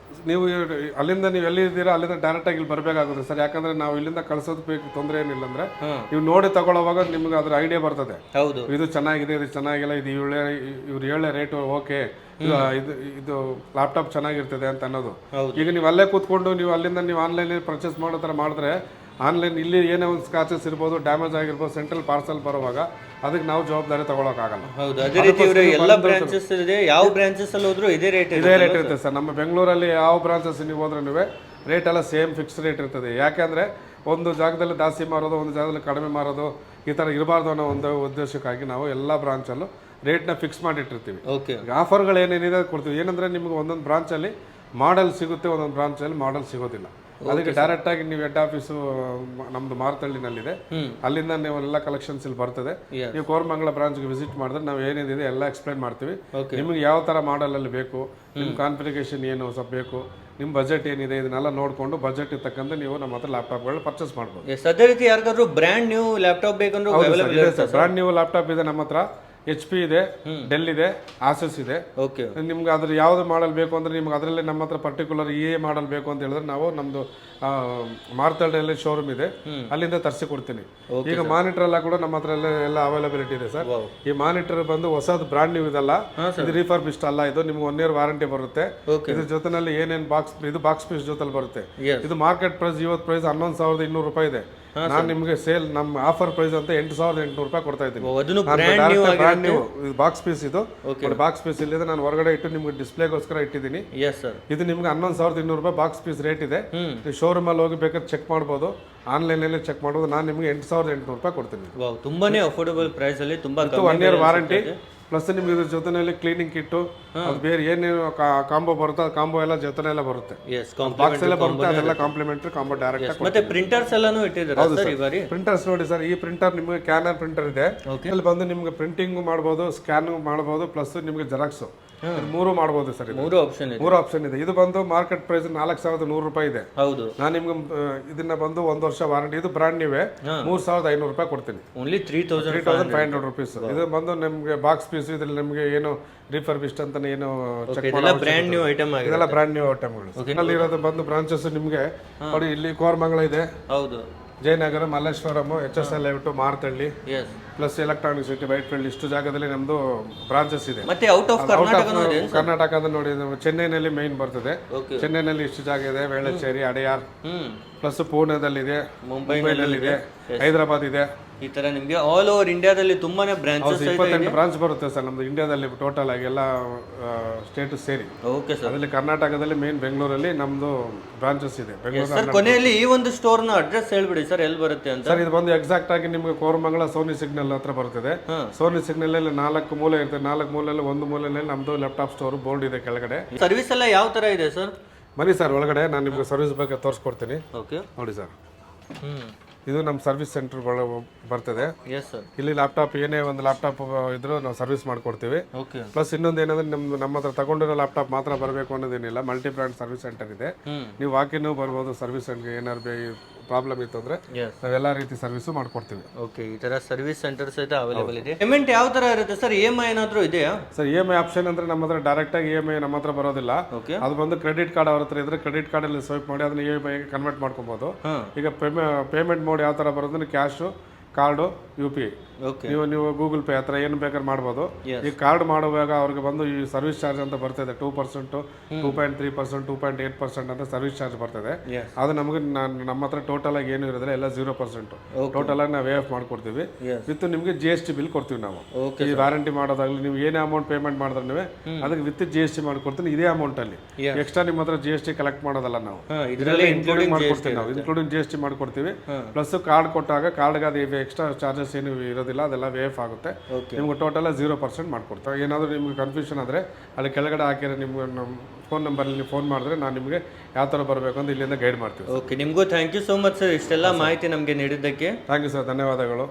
ನೀವು ಅಲ್ಲಿಂದ ನೀವು ಎಲ್ಲಿದ್ದೀರಾ ಅಲ್ಲಿಂದ ಡೈರೆಕ್ಟ್ ಆಗಿ ಇಲ್ಲಿ ಬರಬೇಕಾಗುತ್ತೆ ಸರ್. ಯಾಕಂದ್ರೆ ನಾವು ಇಲ್ಲಿಂದ ಕಳ್ಸೋದು ಬೇಕು, ತೊಂದರೆ ಏನಿಲ್ಲ. ಅಂದ್ರೆ ನೀವು ನೋಡಿ ತಗೊಳ್ಳೋವಾಗ ನಿಮ್ಗೆ ಅದ್ರ ಐಡಿಯಾ ಬರ್ತದೆ. ಹೌದು, ಇದು ಚೆನ್ನಾಗಿದೆ, ಇದು ಚೆನ್ನಾಗಿಲ್ಲ, ಇದು ಇವ್ರು ಹೇಳೋ ರೇಟ್ ಓಕೆ, ಇದು ಲ್ಯಾಪ್ಟಾಪ್ ಚೆನ್ನಾಗಿರ್ತದೆ ಅಂತ ಅನ್ನೋದು. ಈಗ ನೀವು ಅಲ್ಲೇ ಕೂತ್ಕೊಂಡು ನೀವು ಅಲ್ಲಿಂದ ನೀವು ಆನ್ಲೈನ್ ಪರ್ಚೇಸ್ ಮಾಡೋ ಥರ ಮಾಡಿದ್ರೆ, ಆನ್ಲೈನ್ ಇಲ್ಲಿ ಏನೇ ಒಂದು ಸ್ಕ್ರಾಚಸ್ ಇರ್ಬೋದು, ಡ್ಯಾಮೇಜ್ ಆಗಿರ್ಬೋದು, ಸೆಂಟ್ರಲ್ ಪಾರ್ಸಲ್ ಬರುವಾಗ ಅದಕ್ಕೆ ನಾವು ಜವಾಬ್ದಾರಿ ತಗೊಳಕ್ಕಾಗಲ್ಲ. ಹೌದು, ಅದೇ ರೀತಿ ಎಲ್ಲ ಬ್ರಾಂಚಸ್ ಇದೆ, ಯಾವ ಬ್ರಾಂಚಸ್ ಅಲ್ಲಿ ಹೋದ್ರು ಇದೇ ರೇಟ್ ಇರುತ್ತೆ ಸರ್. ನಮ್ಮ ಬೆಂಗಳೂರಲ್ಲಿ ಯಾವ ಬ್ರಾಂಚಸ್ ನೀವು ಹೋದ್ರೆ ರೇಟ್ ಎಲ್ಲ ಸೇಮ್ ಫಿಕ್ಸ್ ರೇಟ್ ಇರ್ತದೆ. ಯಾಕೆಂದ್ರೆ ಒಂದು ಜಾಗದಲ್ಲಿ ಜಾಸ್ತಿ ಮಾರೋದು, ಒಂದು ಜಾಗದಲ್ಲಿ ಕಡಿಮೆ ಮಾರೋದು, ಈ ಥರ ಇರಬಾರ್ದು ಅನ್ನೋ ಒಂದು ಉದ್ದೇಶಕ್ಕಾಗಿ ನಾವು ಎಲ್ಲ ಬ್ರಾಂಚಲ್ಲೂ ರೇಟ್ನ ಫಿಕ್ಸ್ ಮಾಡಿಟ್ಟಿರ್ತೀವಿ. ಆಫರ್ಗಳು ಏನೇನಿದೆ ಕೊಡ್ತೀವಿ. ಏನಂದ್ರೆ ನಿಮ್ಗೆ ಒಂದೊಂದು ಬ್ರಾಂಚಲ್ಲಿ ಮಾಡೆಲ್ ಸಿಗುತ್ತೆ, ಒಂದೊಂದು ಬ್ರಾಂಚಲ್ಲಿ ಮಾಡೆಲ್ ಸಿಗೋದಿಲ್ಲ. ಅದಕ್ಕೆ ಡೈರೆಕ್ಟ್ ಆಗಿ ನೀವು ಹೆಡ್ ಆಫೀಸು ನಮ್ದು ಮಾರ್ತಳ್ಳಿನಲ್ಲಿದೆ, ಅಲ್ಲಿಂದ ನೀವು ಎಲ್ಲ ಕಲೆಕ್ಷನ್ಸ್ ಇಲ್ಲಿ ಬರ್ತದೆ. ನೀವು ಕೋರಮಂಗಲ ಬ್ರಾಂಚ್ಗೆ ವಿಸಿಟ್ ಮಾಡಿದ್ರೆ ನಾವು ಏನಿದೆ ಎಲ್ಲ ಎಕ್ಸ್ಪ್ಲೈನ್ ಮಾಡ್ತೀವಿ. ನಿಮ್ಗೆ ಯಾವ ತರ ಮಾಡೆಲ್ ಅಲ್ಲಿ ಬೇಕು, ನಿಮ್ ಕಾನ್ಫಿಗರೇಷನ್ ಏನು ಸ್ವಲ್ಪ ಬೇಕು, ನಿಮ್ಮ ಬಜೆಟ್ ಏನಿದೆ, ಇದನ್ನೆಲ್ಲ ನೋಡ್ಕೊಂಡು ಬಜೆಟ್ ತಕ್ಕಂತೆ ನೀವು ನಮ್ಮ ಹತ್ರ ಲ್ಯಾಪ್ಟಾಪ್ಗಳು ಪರ್ಚೇಸ್ ಮಾಡ್ಬೋದು. ಅದೇ ರೀತಿ ಯಾರಿಗಾದ್ರು ಬ್ರ್ಯಾಂಡ್ ನ್ಯೂ ಲ್ಯಾಪ್ಟಾಪ್ ಬೇಕಂದ್ರೆ ಬ್ರ್ಯಾಂಡ್ ನ್ಯೂ ಲ್ಯಾಪ್ಟಾಪ್ ಇದೆ ನಮ್ಮ ಹತ್ರ. HP ಇದೆ, ಡೆಲ್ ಇದೆ, ಆಸಸ್ ಇದೆ. ನಿಮ್ಗೆ ಅದ್ರ ಯಾವ್ದು ಮಾಡಲ್ ಬೇಕು ಅಂದ್ರೆ ನಿಮ್ಗೆ ಅದರಲ್ಲಿ ನಮ್ಮ ಹತ್ರ ಪರ್ಟಿಕ್ಯುಲರ್ ಈ ಮಾಡಲ್ ಬೇಕು ಅಂತ ಹೇಳಿದ್ರೆ ನಾವು ನಮ್ದು ಮಾರ್ತಳ್ಳಿಯಲ್ಲಿ ಶೋರೂಮ್ ಇದೆ, ಅಲ್ಲಿಂದ ತರಿಸಿ ಕೊಡ್ತೀನಿ. ಈಗ ಮಾನಿಟರ್ ಎಲ್ಲ ಕೂಡ ನಮ್ಮ ಹತ್ರ ಎಲ್ಲ ಅವೈಲಬಿಲಿಟಿ ಇದೆ ಸರ್. ಈ ಮಾನಿಟರ್ ಬಂದು ಹೊಸದು ಬ್ರಾಂಡ್ ನ್ಯೂ ಇದಲ್ಲ, ಇದು ರಿಫರ್ಬಿಶ್ಡ್ ಅಲ್ಲ. ಇದು ನಿಮ್ಗೆ 1 year ವಾರಂಟಿ ಬರುತ್ತೆ. ಇದ್ರ ಜೊತೆನಲ್ಲಿ ಏನೇನು ಬಾಕ್ಸ್ ಪೀಸ್ ಜೊತೆಲಿ ಬರುತ್ತೆ. ಇದು ಮಾರ್ಕೆಟ್ ಪ್ರೈಸ್ ಇವತ್ತು ಪ್ರೈಸ್ 11,200 ರೂಪಾಯಿ ಇದೆ. ನಾನು ನಿಮಗೆ ಸೇಲ್ ನಮ್ಮ ಆಫರ್ ಪ್ರೈಸ್ ಅಂತ 8,800 ರೂಪಾಯಿ ಕೊಡ್ತಾ ಇದ್ದೀನಿ. ಬಾಕ್ಸ್ ಪೀಸ್ ಇದು ಬಾಕ್ಸ್ ಪೀಸ್ ಇಲ್ಲಿದೆ, ನಾನು ಹೊರಗಡೆ ಇಟ್ಟು ನಿಮ್ಗೆ ಡಿಸ್ಪ್ಲೇಗೋಸ್ಕರ ಇಟ್ಟಿದ್ದೀನಿ. ಇದು ನಿಮ್ಗೆ 11,200 ರೂಪಾಯಿ ಬಾಕ್ಸ್ ಪೀಸ್ ರೇಟ್ ಇದೆ. ಶೋರೂಮ್ ಅಲ್ಲಿ ಹೋಗಿ ಬೇಕಾದ್ರೆ ಚೆಕ್ ಮಾಡ್ಬೋದು, ಆನ್ಲೈನ್ ಅಲ್ಲಿ ಚೆಕ್ ಮಾಡ್ಬೋದು. ನಾನು ನಿಮ್ಗೆ 8,800 ರೂಪಾಯಿ ಕೊಡ್ತೀನಿ. ತುಂಬಾನೇ ಅಫೋರ್ಡಬಲ್ ಪ್ರೈಸ್ ಅಲ್ಲಿ, ತುಂಬಾ 1 year ವಾರಂಟಿ ಪ್ಲಸ್ ನಿಮ್ಗೆ ಇದ್ರ ಜೊತೆನಲ್ಲಿ ಕ್ಲೀನಿಂಗ್ ಕಿಟ್ಟು, ಅದು ಬೇರೆ ಏನೇನು ಕಾಂಬೋ ಬರುತ್ತೆ ಆ ಕಾಂಬೋ ಎಲ್ಲ ಜೊತೆನೆಲ್ಲ ಬರುತ್ತೆ. ಬಾಕ್ಸ್ ಎಲ್ಲ ಬರುತ್ತೆ, ಅದೆಲ್ಲ ಕಾಂಪ್ಲಿಮೆಂಟರಿ ಕಾಂಬೋ ಡೈರೆಕ್ಟ್. ಮತ್ತೆ ಪ್ರಿಂಟರ್ಸ್ ಎಲ್ಲಾನು ಇಟ್ಟಿದ್ದಾರೆ. ಪ್ರಿಂಟರ್ಸ್ ನೋಡಿ ಸರ್, ಈ ಪ್ರಿಂಟರ್ ನಿಮಗೆ ಕ್ಯಾನರ್ ಪ್ರಿಂಟರ್ ಇದೆ. ಇಲ್ಲಿ ಬಂದು ನಿಮ್ಗೆ ಪ್ರಿಂಟಿಂಗ್ ಮಾಡ್ಬೋದು, ಸ್ಕ್ಯಾನ್ ಮಾಡ್ಬೋದು, ಪ್ಲಸ್ ನಿಮ್ಗೆ ಜೆರಾಕ್ಸ್ ಮೂರು ಮಾಡ್ಬೋದು ಸರ್. ಮೂರು ಆಪ್ಷನ್ ಇದೆ. ಇದು ಬಂದು ಮಾರ್ಕೆಟ್ ಪ್ರೈಸ್ 4,100 ರೂಪಾಯಿ ಇದೆ. ನಾನು ನಿಮ್ಗೆ ಇದನ್ನ ಬಂದು 1 ವರ್ಷ ವಾರಂಟಿ. ಇದು ಬ್ರಾಂಡ್ ನೀವೇ 3,500 ರೂಪಾಯಿ ಕೊಡ್ತೀನಿ. 3,500 ರುಪೀಸ್. ಇದು ಬಂದು ನಿಮ್ಗೆ ಬಾಕ್ಸ್ ಪೀಸ್. ಇದ್ರಲ್ಲಿ ನಿಮ್ಗೆ ಏನು ರಿಫರ್ಬಿಶ್ಡ್ ಅಂತ ಏನು ಚೆಕ್ ಮಾಡಲ್ಲ, ಬ್ರಾಂಡ್ ನ್ಯೂ ಐಟಮ್ ಆಗಿದೆ. ಇದೆಲ್ಲ ಬ್ರಾಂಡ್ ನ್ಯೂ ಐಟಮ್ಗಳು. ಇಲ್ಲಿ ಇರೋದು ಬಂದು ಬ್ರಾಂಚಸ್ ನಿಮ್ಗೆ ನೋಡಿ, ಇಲ್ಲಿ ಕೋರಮಂಗಲ ಇದೆ, Jayanagar, Malleshwaram, HSL layout, Marathahalli, plus electronic city white field ಇಷ್ಟು ಜಾಗದಲ್ಲಿ ನಮ್ಮದು ಬ್ರಾಂಚಸ್ ಇದೆ. ಮತ್ತೆ ಔಟ್ ಆಫ್ ಕರ್ನಾಟಕ ಕರ್ನಾಟಕ ಅಂದ್ರೆ ನೋಡಿ ಚೆನ್ನೈನಲ್ಲಿ ಮೇನ್ ಬರ್ತದೆ. Okay. ಚೆನ್ನೈನಲ್ಲಿ ಇಷ್ಟು ಜಾಗ ಇದೆ, ವೇಳಚೇರಿ, ಅಡೆಯಾರ್, ಪ್ಲಸ್ ಪುಣೆದಲ್ಲಿದೆ, ಮುಂಬೈನಲ್ಲಿದೆ, ಹೈದರಾಬಾದ್ ಇದೆ. ಈ ತರ ನಿಮ್ಗೆ ಆಲ್ ಓವರ್ ಇಂಡಿಯಾದಲ್ಲಿ ತುಂಬಾನೇ ಬ್ರಾಂಚಸ್ 28 ಬ್ರಾಂಚ್ ಬರುತ್ತೆ ಸರ್ ನಮ್ದು ಇಂಡಿಯಾದಲ್ಲಿ ಟೋಟಲ್ ಆಗಿ ಎಲ್ಲ ಸ್ಟೇಟ್ ಸೇರಿ. Okay sir. ಅದರಲ್ಲಿ ಕರ್ನಾಟಕದಲ್ಲಿ ಮೇನ್ ಬೆಂಗಳೂರಲ್ಲಿ ನಮ್ದು ಬ್ರಾಂಚಸ್ ಇದೆ. ಬೆಂಗಳೂರು ಸರ್ ಕೊನೆಯಲ್ಲಿ ಈ ಒಂದು ಸ್ಟೋರ್ ನ ಅಡ್ರೆಸ್ ಹೇಳ್ಬಿಡಿ ಸರ್, ಎಲ್ಲಿ ಬರುತ್ತೆ ಅಂತ. ಸರ್ ಇದು ಬಂದು ಎಕ್ಸಾಕ್ಟ್ ಆಗಿ ನಿಮ್ಗೆ ಕೋರಮಂಗಲ ಸೋನಿ ಸಿಗ್ನಲ್ ಹತ್ರ ಬರ್ತದೆ. ಸೋನಿ ಸಿಗ್ನಲ್ ಅಲ್ಲಿ 4 ಮೂಲೆ ಇರ್ತದೆ. 4 ಮೂಲೆಯಲ್ಲಿ ಒಂದು ಮೂಲೆಯಲ್ಲಿ ನಮ್ದು ಲ್ಯಾಪ್ಟಾಪ್ ಸ್ಟೋರ್ ಬೋರ್ಡ್ ಇದೆ ಕೆಳಗಡೆ. ಸರ್ವಿಸ್ ಎಲ್ಲ ಯಾವ ತರ ಇದೆ ಸರ್? ಬನ್ನಿ ಸರ್ ಒಳಗಡೆ, ನಾನು ನಿಮ್ಗೆ ಸರ್ವಿಸ್ ಬಗ್ಗೆ ತೋರಿಸ್ಕೊಡ್ತೀನಿ. ಓಕೆ ನೋಡಿ ಸರ್, ಇದು ನಮ್ಮ ಸರ್ವಿಸ್ ಸೆಂಟರ್ ಬರ್ತದೆ. Yes sir. ಇಲ್ಲಿ ಲ್ಯಾಪ್ಟಾಪ್ ಏನೇ ಒಂದು ಲ್ಯಾಪ್ಟಾಪ್ ಇದ್ರೂ ನಾವು ಸರ್ವಿಸ್ ಮಾಡ್ಕೊಡ್ತೀವಿ. ಓಕೆ. ಪ್ಲಸ್ ಇನ್ನೊಂದು ಏನಂದ್ರೆ ನಮ್ಮ ಹತ್ರ ತಗೊಂಡಿರೋ ಲ್ಯಾಪ್ಟಾಪ್ ಮಾತ್ರ ಬರಬೇಕು ಅನ್ನೋದೇನಿಲ್ಲ, ಮಲ್ಟಿ ಬ್ರ್ಯಾಂಡ್ ಸರ್ವಿಸ್ ಸೆಂಟರ್ ಇದೆ. ನೀವು ವಾಕಿನೂ ಬರ್ಬೋದು. ಸರ್ವಿಸ್ ಸೆಂಟರ್ಗೆ ಏನಾದ್ರು ಪ್ರಾಬ್ಲಮ್ ಇತ್ತು ಅಂದ್ರೆ ನಾವೆಲ್ಲ ರೀತಿ ಸರ್ವಿಸು ಮಾಡ್ಕೊಡ್ತೀವಿ. ಓಕೆ, ಈ ತರ ಸರ್ವಿಸ್ ಸೆಂಟರ್ ಸಹಿತ ಅವೈಲೇಬಲ್ ಇದೆ. ಪೇಮೆಂಟ್ ಯಾವ ತರ ಇರುತ್ತೆ ಸರ್? EMI ಏನಾದರೂ ಇದೆಯಾ ಸರ್? EMI ಆಪ್ಷನ್ ಅಂದ್ರೆ ನಮ್ಮ ಹತ್ರ ಡೈರೆಕ್ಟ್ ಆಗಿ EMI ನಮ್ಮ ಹತ್ರ ಬರೋದಿಲ್ಲ. ಅದು ಬಂದು ಕ್ರೆಡಿಟ್ ಕಾರ್ಡ್ ಅವ್ರ ಹತ್ರ ಇದ್ರೆ ಕ್ರೆಡಿಟ್ ಕಾರ್ಡ್ ಅಲ್ಲಿ ಸ್ವೈಪ್ ಮಾಡಿ ಅದನ್ನ EMI ಕನ್ವರ್ಟ್ ಮಾಡ್ಕೊಬಹುದು. ಈಗ ಪೇಮೆಂಟ್ ಮೋಡ್ ಯಾವ ತರ ಬರೋದ್ರೆ ಕ್ಯಾಶು, ಕಾರ್ಡು, UPI. ನೀವು ಗೂಗಲ್ ಪೇ ಹತ್ರ ಏನು ಬೇಕಾದ್ರೆ ಮಾಡ್ಬೋದು. ಈ ಕಾರ್ಡ್ ಮಾಡುವಾಗ ಅವ್ರಿಗೆ ಬಂದು ಈ ಸರ್ವಿಸ್ ಚಾರ್ಜ್ ಅಂತ ಬರ್ತದೆ 2%, 2.3%, 2.8% ಅಂತ ಸರ್ವಿಸ್ ಚಾರ್ಜ್ ಬರ್ತದೆ. ಅದು ನಮಗೆ ನಮ್ಮ ಹತ್ರ ಟೋಟಲ್ ಆಗಿ ಏನು ಇರೋದಿಲ್ಲ, ಎಲ್ಲ 0%. ಟೋಟಲ್ ಆಗಿ ನಾವು ವೇ ಆಫ್ ಮಾಡ್ಕೊಡ್ತೀವಿ. ವಿತ್ ನಿಮಗೆ GST ಬಿಲ್ ಕೊಡ್ತೀವಿ ನಾವು. ಈ ವಾರಂಟಿ ಮಾಡೋದಾಗ್ಲಿ ನೀವು ಏನೇ ಅಮೌಂಟ್ ಪೇಮೆಂಟ್ ಮಾಡಿದ್ರೆ ನೀವು ಅದಕ್ಕೆ ವಿತ್ GST ಮಾಡ್ಕೊಡ್ತೀನಿ. ಇದೇ ಅಮೌಂಟ್ ಅಲ್ಲಿ ಎಕ್ಸ್ಟ್ರಾ ನಿಮ್ಮ ಹತ್ರ GST ಕಲೆಕ್ಟ್ ಮಾಡೋದಲ್ಲ ನಾವು, ಇದರಲ್ಲಿ ಇನ್ಕ್ಲೂಡಿಂಗ್ ಮಾಡ್ಕೊಡ್ತೀವಿ. ನಾವು ಇನ್ಕ್ಲೂಡಿಂಗ್ GST ಮಾಡ್ಕೊಡ್ತೀವಿ. ಪ್ಲಸ್ ಕಾರ್ಡ್ ಕೊಟ್ಟಾಗ ಕಾರ್ಡ್ಗೆ ಅದು ಎಕ್ಸ್ಟ್ರಾ ಚಾರ್ಜಸ್ ಏನು ಇರೋದಿಲ್ಲ, ಅದೆಲ್ಲ ವೇಫ್ ಆಗುತ್ತೆ. ನಿಮ್ಗೆ ಟೋಟಲ್ 0% ಮಾಡ್ಕೊಡ್ತೇವೆ. ಏನಾದರೂ ನಿಮ್ಗೆ ಕನ್ಫ್ಯೂಷನ್ ಆದರೆ ಅಲ್ಲಿ ಕೆಳಗಡೆ ಹಾಕಿರೋ ನಿಮ್ಗೆ ನಮ್ಮ ಫೋನ್ ನಂಬರಲ್ಲಿ ನೀವು ಫೋನ್ ಮಾಡಿದ್ರೆ ನಾನು ನಿಮಗೆ ಯಾವ ಥರ ಬರಬೇಕು ಅಂತ ಇಲ್ಲಿಂದ ಗೈಡ್ ಮಾಡ್ತೀವಿ. ಓಕೆ, ನಿಮಗೂ thank you so much sir, ಇಷ್ಟೆಲ್ಲ ಮಾಹಿತಿ ನಮಗೆ ನೀಡಿದ್ದಕ್ಕೆ. ಥ್ಯಾಂಕ್ ಯು ಸರ್, ಧನ್ಯವಾದಗಳು.